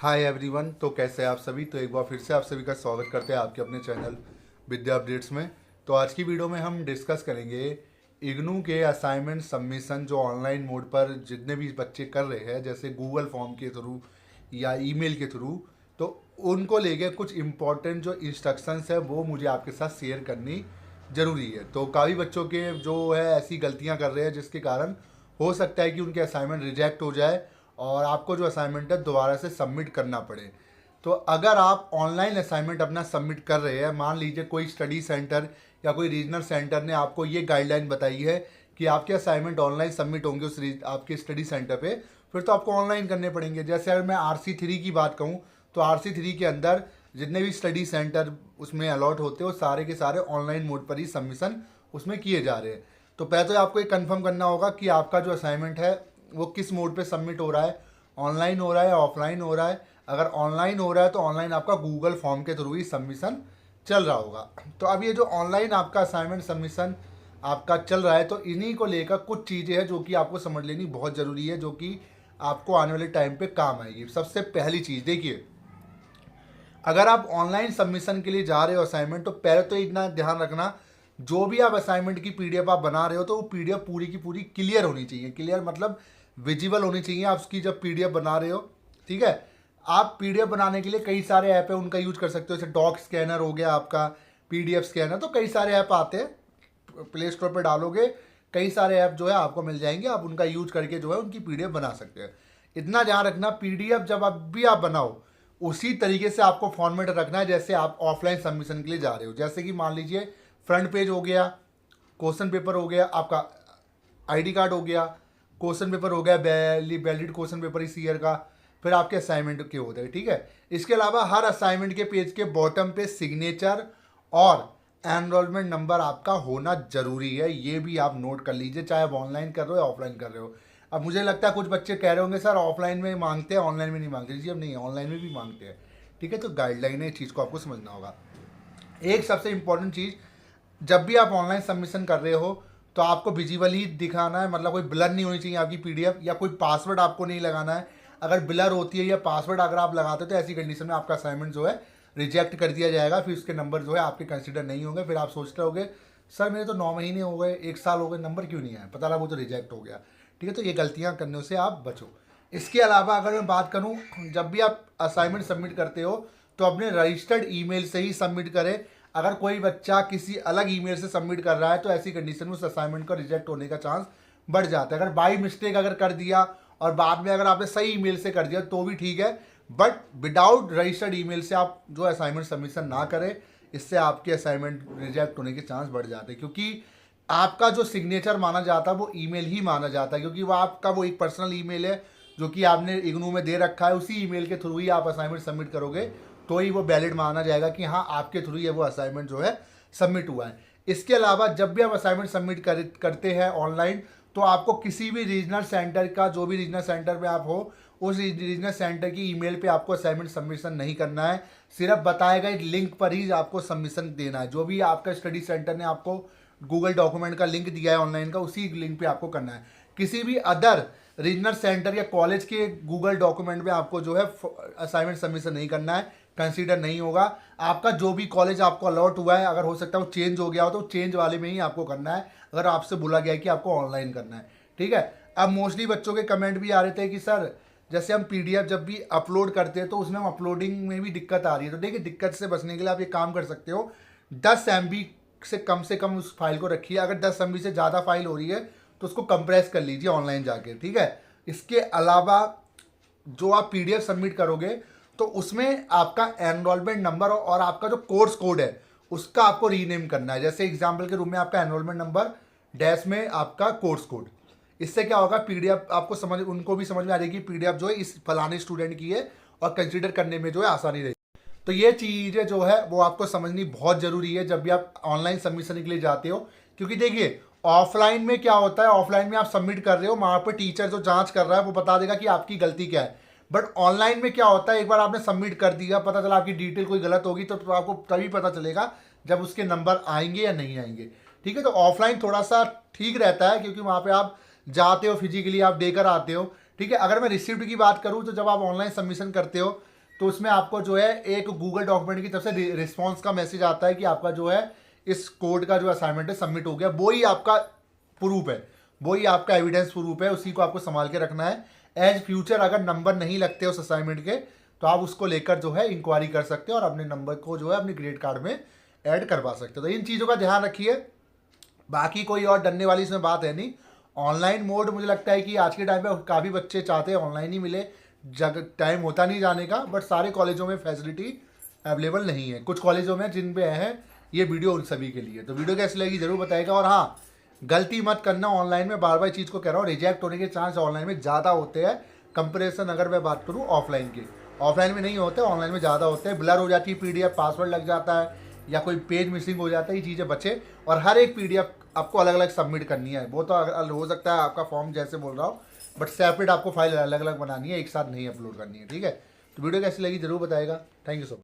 Hi everyone. तो कैसे हैं आप सभी। तो एक बार फिर से आप सभी का स्वागत करते हैं आपके अपने चैनल विद्या अपडेट्स में। तो आज की वीडियो में हम डिस्कस करेंगे इग्नू के असाइनमेंट सबमिशन जो ऑनलाइन मोड पर जितने भी बच्चे कर रहे हैं, जैसे गूगल फॉर्म के थ्रू या ईमेल के थ्रू। तो उनको लेके कुछ इम्पोर्टेंट जो इंस्ट्रक्शंस है वो मुझे आपके साथ शेयर करनी ज़रूरी है। तो काफ़ी बच्चों के जो है ऐसी गलतियाँ कर रहे हैं जिसके कारण हो सकता है कि उनके असाइनमेंट रिजेक्ट हो जाए और आपको जो असाइनमेंट है दोबारा से सबमिट करना पड़े। तो अगर आप ऑनलाइन असाइनमेंट अपना सबमिट कर रहे हैं, मान लीजिए कोई स्टडी सेंटर या कोई रीजनल सेंटर ने आपको ये गाइडलाइन बताई है कि आपके असाइनमेंट ऑनलाइन सबमिट होंगे उस आपके स्टडी सेंटर पे, फिर तो आपको ऑनलाइन करने पड़ेंगे। जैसे अगर मैं RC3 की बात कहूँ तो RC3 के अंदर जितने भी स्टडी सेंटर उसमें अलॉट होते हैं वो सारे के सारे ऑनलाइन मोड पर ही सबमिशन उसमें किए जा रहे हैं। तो पहले तो आपको ये कंफर्म करना होगा कि आपका जो असाइनमेंट है वो किस मोड पे सबमिट हो रहा है, ऑनलाइन हो रहा है या ऑफलाइन हो रहा है। अगर ऑनलाइन हो रहा है तो ऑनलाइन आपका गूगल फॉर्म के थ्रू ही सबमिशन चल रहा होगा। तो अब ये जो ऑनलाइन आपका असाइनमेंट सबमिशन आपका चल रहा है, तो इन्हीं को लेकर कुछ चीज़ें हैं जो कि आपको समझ लेनी बहुत ज़रूरी है, जो कि आपको आने वाले टाइम पे काम आएगी। सबसे पहली चीज़ देखिए, अगर आप ऑनलाइन सबमिशन के लिए जा रहे हो असाइनमेंट, तो पहले तो इतना ध्यान रखना, जो भी आप असाइनमेंट की पीडीएफ आप बना रहे हो तो वो पीडीएफ पूरी की पूरी क्लियर होनी चाहिए। क्लियर मतलब विजिबल होनी चाहिए आप उसकी जब पीडीएफ बना रहे हो। ठीक है, आप पीडीएफ बनाने के लिए कई सारे ऐप है, उनका यूज कर सकते हो। जैसे डॉक स्कैनर हो गया आपका, पीडीएफ स्कैनर, तो कई सारे ऐप आते हैं, प्ले स्टोर पर डालोगे कई सारे ऐप जो है आपको मिल जाएंगे, आप उनका यूज करके जो है उनकी पीडीएफ बना सकते हैं। इतना ध्यान रखना, पीडीएफ जब अब भी आप बनाओ उसी तरीके से आपको फॉर्मेट रखना है जैसे आप ऑफलाइन सबमिशन के लिए जा रहे हो। जैसे कि मान लीजिए फ्रंट पेज हो गया, क्वेश्चन पेपर हो गया, आपका आईडी कार्ड हो गया, क्वेश्चन पेपर हो गया, वैलिड क्वेश्चन पेपर इस ईयर का, फिर आपके असाइनमेंट के होते हैं। ठीक है, इसके अलावा हर असाइनमेंट के पेज के बॉटम पे सिग्नेचर और एनरोलमेंट नंबर आपका होना जरूरी है। ये भी आप नोट कर लीजिए, चाहे आप ऑनलाइन कर रहे हो या ऑफलाइन कर रहे हो। अब मुझे लगता है कुछ बच्चे कह रहे होंगे सर ऑफलाइन में मांगते हैं ऑनलाइन में नहीं मांगते। जी अब नहीं, ऑनलाइन में भी मांगते हैं। ठीक है, तो गाइडलाइन है, इस चीज़ को आपको समझना होगा। एक सबसे इंपॉर्टेंट चीज़, जब भी आप ऑनलाइन सबमिशन कर रहे हो तो आपको विजिबल ही दिखाना है, मतलब कोई ब्लर नहीं होनी चाहिए आपकी पीडीएफ, या कोई पासवर्ड आपको नहीं लगाना है। अगर ब्लर होती है या पासवर्ड अगर आप लगाते हो तो ऐसी कंडीशन में आपका असाइनमेंट जो है रिजेक्ट कर दिया जाएगा, फिर उसके नंबर जो है आपके कंसिडर नहीं होंगे। फिर आप सोचते होगे सर मेरे तो 9 महीने हो गए, 1 साल हो गए, नंबर क्यों नहीं आया, पता लगा वो तो रिजेक्ट हो गया। ठीक है, तो ये गलतियाँ करने से आप बचो। इसके अलावा अगर मैं बात करूँ, जब भी आप असाइनमेंट सबमिट करते हो तो अपने रजिस्टर्ड ईमेल से ही सबमिट करें। अगर कोई बच्चा किसी अलग ईमेल से सबमिट कर रहा है तो ऐसी कंडीशन में उस असाइनमेंट का रिजेक्ट होने का चांस बढ़ जाता है। अगर बाई मिस्टेक अगर कर दिया और बाद में अगर आपने सही ईमेल से कर दिया तो भी ठीक है, बट विदाउट रजिस्टर्ड ईमेल से आप जो असाइनमेंट सबमिशन ना करें, इससे आपके असाइनमेंट रिजेक्ट होने के चांस बढ़ जाते हैं। क्योंकि आपका जो सिग्नेचर माना जाता है वो ईमेल ही माना जाता है, क्योंकि वो आपका वो एक पर्सनल ईमेल है जो कि आपने इग्नू में दे रखा है। उसी ईमेल के थ्रू ही आप असाइनमेंट सबमिट करोगे तो ही वो वैलिड माना जाएगा कि हाँ आपके थ्रू ये वो असाइनमेंट जो है सबमिट हुआ है। इसके अलावा जब भी आप असाइनमेंट सबमिट करते हैं ऑनलाइन, तो आपको किसी भी रीजनल सेंटर का, जो भी रीजनल सेंटर में आप हो, उस रीजनल सेंटर की ईमेल पे आपको असाइनमेंट सबमिशन नहीं करना है। सिर्फ बताए गए लिंक पर ही आपको सबमिशन देना है। जो भी आपका स्टडी सेंटर ने आपको गूगल डॉक्यूमेंट का लिंक दिया है ऑनलाइन का, उसी लिंक पे आपको करना है। किसी भी अदर रीजनल सेंटर या कॉलेज के गूगल डॉक्यूमेंट में आपको जो है असाइनमेंट सबमिशन नहीं करना है, कंसीडर नहीं होगा। आपका जो भी कॉलेज आपको अलॉट हुआ है, अगर हो सकता है वो चेंज हो गया हो तो चेंज वाले में ही आपको करना है, अगर आपसे बोला गया है कि आपको ऑनलाइन करना है। ठीक है, अब मोस्टली बच्चों के कमेंट भी आ रहे थे कि सर जैसे हम पीडीएफ जब भी अपलोड करते हैं तो उसमें हम अपलोडिंग में भी दिक्कत आ रही है। तो देखिए, दिक्कत से बचने के लिए आप ये काम कर सकते हो, 10 MB से कम उस फाइल को रखिए। अगर 10 MB से ज़्यादा फाइल हो रही है तो उसको कंप्रेस कर लीजिए ऑनलाइन जाके। ठीक है, इसके अलावा जो आप पीडीएफ सबमिट करोगे तो उसमें आपका एनरोलमेंट नंबर और आपका जो कोर्स कोड है उसका आपको रीनेम करना है। जैसे एग्जाम्पल के रूप में आपका एनरोलमेंट नंबर डैश में आपका कोर्स कोड। इससे क्या होगा, पीडीएफ आपको समझ, उनको भी समझ में आ जाएगी पीडीएफ जो है इस फलाने स्टूडेंट की है और कंसीडर करने में जो है आसानी रहेगी। तो ये चीज़ें जो है वो आपको समझनी बहुत ज़रूरी है जब भी आप ऑनलाइन सबमिशन के लिए जाते हो। क्योंकि देखिए, ऑफलाइन में क्या होता है, ऑफलाइन में आप सबमिट कर रहे हो, वहाँ पर टीचर जो जांच कर रहा है वो बता देगा कि आपकी गलती क्या है। बट ऑनलाइन में क्या होता है, एक बार आपने सबमिट कर दिया, पता चला आपकी डिटेल कोई गलत होगी तो आपको तभी पता चलेगा जब उसके नंबर आएंगे या नहीं आएंगे। ठीक है, तो ऑफलाइन थोड़ा सा ठीक रहता है क्योंकि वहाँ पे आप जाते हो, फिजिकली आप देकर आते हो। ठीक है। अगर मैं रिसिप्ट की बात करूँ तो जब आप ऑनलाइन सबमिशन करते हो तो उसमें आपको जो है एक गूगल डॉक्यूमेंट की तरफ से रिस्पॉन्स का मैसेज आता है कि आपका जो है इस कोड का जो असाइनमेंट है सबमिट हो गया। वो ही आपका प्रूफ है, वो ही आपका एविडेंस प्रूफ है, उसी को आपको संभाल के रखना है। एज फ्यूचर अगर नंबर नहीं लगते उस असाइनमेंट के तो आप उसको लेकर जो है इंक्वायरी कर सकते हो और अपने नंबर को जो है अपने ग्रेड कार्ड में ऐड करवा सकते हो। तो इन चीज़ों का ध्यान रखिए। बाकी कोई और डरने वाली इसमें बात है नहीं। ऑनलाइन मोड मुझे लगता है कि आज के टाइम पे काफ़ी बच्चे चाहते हैं ऑनलाइन ही मिले, जग टाइम होता नहीं जाने का, बट सारे कॉलेजों में फैसिलिटी अवेलेबल नहीं है। कुछ कॉलेजों में जिन पे है ये वीडियो उन सभी के लिए। तो वीडियो कैसी लगी जरूर बताएगा। और हाँ, गलती मत करना ऑनलाइन में, बार बार चीज़ को कह रहा हूँ, रिजेक्ट होने के चांस ऑनलाइन में ज़्यादा होते हैं कंपेरिजन अगर मैं बात करूँ ऑफलाइन की। ऑफलाइन में नहीं होते, ऑनलाइन में ज़्यादा होते हैं। ब्लर हो जाती है पीडीएफ, पासवर्ड लग जाता है या कोई पेज मिसिंग हो जाता है, ये चीज़ें बचे। और हर एक पीडीएफ आपको अलग अलग सबमिट करनी है। वो तो हो सकता है आपका फॉर्म जैसे बोल रहा हूँ, बट सेपरेट आपको फाइल अलग अलग बनानी है, एक साथ नहीं अपलोड करनी है। ठीक है। तो वीडियो कैसी लगी जरूर बताएगा। Thank you so much.